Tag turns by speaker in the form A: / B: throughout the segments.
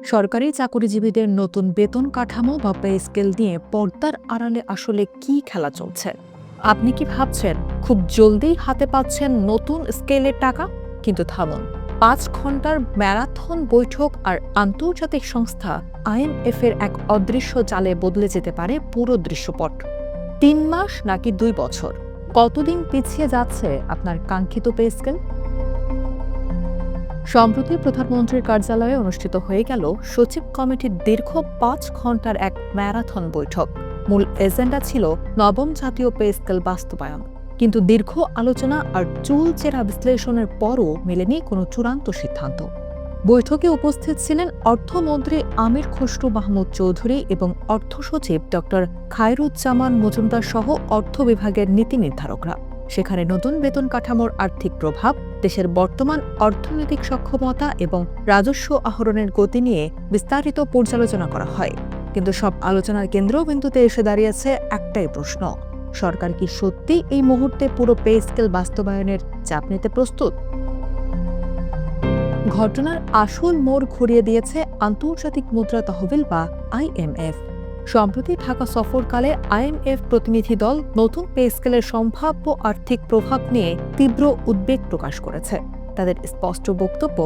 A: সরকারি চাকরিজীবীদের নতুন বেতন কাঠামো বা পে স্কেল নিয়ে পর্দার আড়ালে আসলে কি খেলা চলছে? আপনি কি ভাবছেন খুব জলদি হাতে পাচ্ছেন নতুন স্কেলের টাকা? কিন্তু থামুন, 5 ঘন্টার ম্যারাথন বৈঠক আর আন্তর্জাতিক সংস্থা IMF এর এক অদৃশ্য চালে বদলে যেতে পারে পুরো দৃশ্যপট। 3 মাস নাকি 2 বছর, কতদিন পিছিয়ে যাচ্ছে আপনার কাঙ্ক্ষিত পে স্কেল? সম্প্রতি প্রধানমন্ত্রীর কার্যালয়ে অনুষ্ঠিত হয়ে গেল সচিব কমিটির দীর্ঘ 5 ঘন্টার এক ম্যারাথন বৈঠক। মূল এজেন্ডা ছিল নবম জাতীয় পে স্কেল বাস্তবায়ন। কিন্তু দীর্ঘ আলোচনা আর চুলচেরা বিশ্লেষণের পরও মেলেনি কোনো চূড়ান্ত সিদ্ধান্ত। বৈঠকে উপস্থিত ছিলেন অর্থমন্ত্রী আমির খসরু মাহমুদ চৌধুরী এবং অর্থ সচিব ডক্টর খায়রুজ্জামান মজুমদার সহ অর্থ বিভাগের নীতি নির্ধারকরা। সেখানে নতুন বেতন কাঠামোর আর্থিক প্রভাব, দেশের বর্তমান অর্থনৈতিক সক্ষমতা এবং রাজস্ব আহরণের গতি নিয়ে বিস্তারিত পর্যালোচনা করা হয়। কিন্তু সব আলোচনার কেন্দ্রবিন্দুতে এসে দাঁড়িয়েছে একটাই প্রশ্ন: সরকার কি সত্যি এই মুহূর্তে পুরো পে স্কেল বাস্তবায়নের চাপ নিতে প্রস্তুত? ঘটনার আসল মোড় ঘুরিয়ে দিয়েছে আন্তর্জাতিক মুদ্রা তহবিল বা IMF। সম্প্রতি ঢাকা সফরকালে IMF প্রতিনিধি দল নতুন পে স্কেলের সম্ভাব্য আর্থিক প্রভাব নিয়ে তীব্র উদ্বেগ প্রকাশ করেছে। তাদের স্পষ্ট বক্তব্য,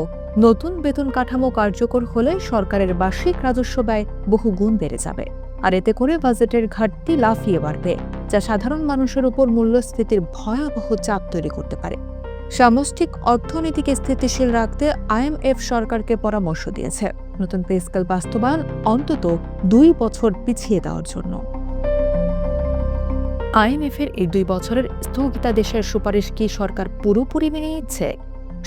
A: নতুন বেতন কাঠামো কার্যকর হলে সরকারের বার্ষিক রাজস্ব ব্যয় বহু গুণ বেড়ে যাবে, আর এতে করে বাজেটের ঘাটতি লাফিয়ে বাড়বে, যা সাধারণ মানুষের উপর মূল্যস্ফীতির ভয়াবহ চাপ তৈরি করতে পারে। সামষ্টিক অর্থনীতিকে স্থিতিশীল রাখতে IMF সরকারকে পরামর্শ দিয়েছে নতুন পে স্কেল বাস্তবায়ন অন্তত 2 বছর পিছিয়ে দেওয়ার জন্য। IMF এর এই 2 বছরের স্থগিতাদেশের সুপারিশ কি সরকার পুরোপুরি মেনে নিচ্ছে?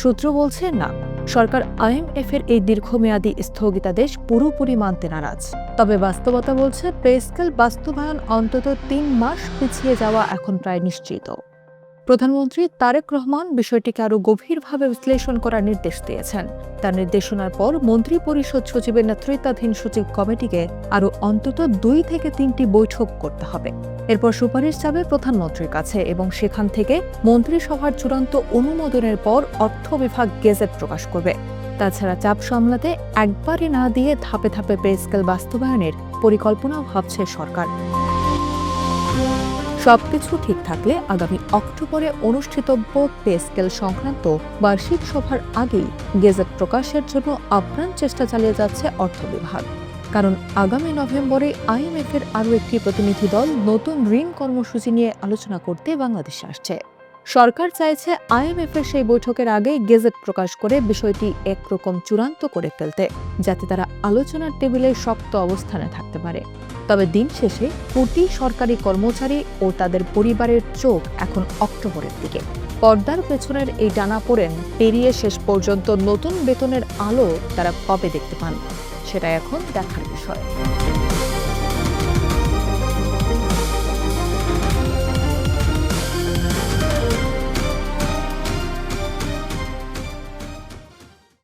A: সূত্র বলছে না, সরকার IMF এর এই দীর্ঘমেয়াদী স্থগিতাদেশ পুরোপুরি মানতে নারাজ। তবে বাস্তবতা বলছে পে স্কেল বাস্তবায়ন অন্তত 3 মাস পিছিয়ে যাওয়া এখন প্রায় নিশ্চিত। প্রধানমন্ত্রী তারেক রহমান বিষয়টিকে আরও গভীরভাবে বিশ্লেষণ করার নির্দেশ দিয়েছেন। তার নির্দেশনার পর মন্ত্রী পরিষদ সচিবের নেতৃত্বাধীন সচিব কমিটিকে আরও অন্তত 2 থেকে 3টি বৈঠক করতে হবে। এরপর সুপারিশ যাবে প্রধানমন্ত্রীর কাছে এবং সেখান থেকে মন্ত্রিসভার চূড়ান্ত অনুমোদনের পর অর্থ বিভাগ গেজেট প্রকাশ করবে। তাছাড়া চাপ সামলাতে একবারে না দিয়ে ধাপে ধাপে পে স্কেল বাস্তবায়নের পরিকল্পনাও ভাবছে সরকার। সবকিছু ঠিক থাকলে আগামী অক্টোবরে অনুষ্ঠিতব্য পে স্কেল সংক্রান্ত বার্ষিক সভার আগেই গেজেট প্রকাশের জন্য আপ্রাণ চেষ্টা চালিয়ে যাচ্ছে অর্থ বিভাগ। কারণ আগামী নভেম্বরে IMF এর আরও একটি প্রতিনিধি দল নতুন ঋণ কর্মসূচি নিয়ে আলোচনা করতে বাংলাদেশে আসছে। সরকার চাইছে IMF এর সেই বৈঠকের আগে গেজেট প্রকাশ করে বিষয়টি একরকম চূড়ান্ত করে ফেলতে, যাতে তারা আলোচনার টেবিলে শক্ত অবস্থানে থাকতে পারে। তবে দিন শেষে কোটি সরকারি কর্মচারী ও তাদের পরিবারের চোখ এখন অক্টোবরের দিকে। পর্দার পেছনের এই টানাপোড়েন পেরিয়ে শেষ পর্যন্ত নতুন বেতনের আলো তারা কবে দেখতে পান, সেটা এখন দেখার বিষয়।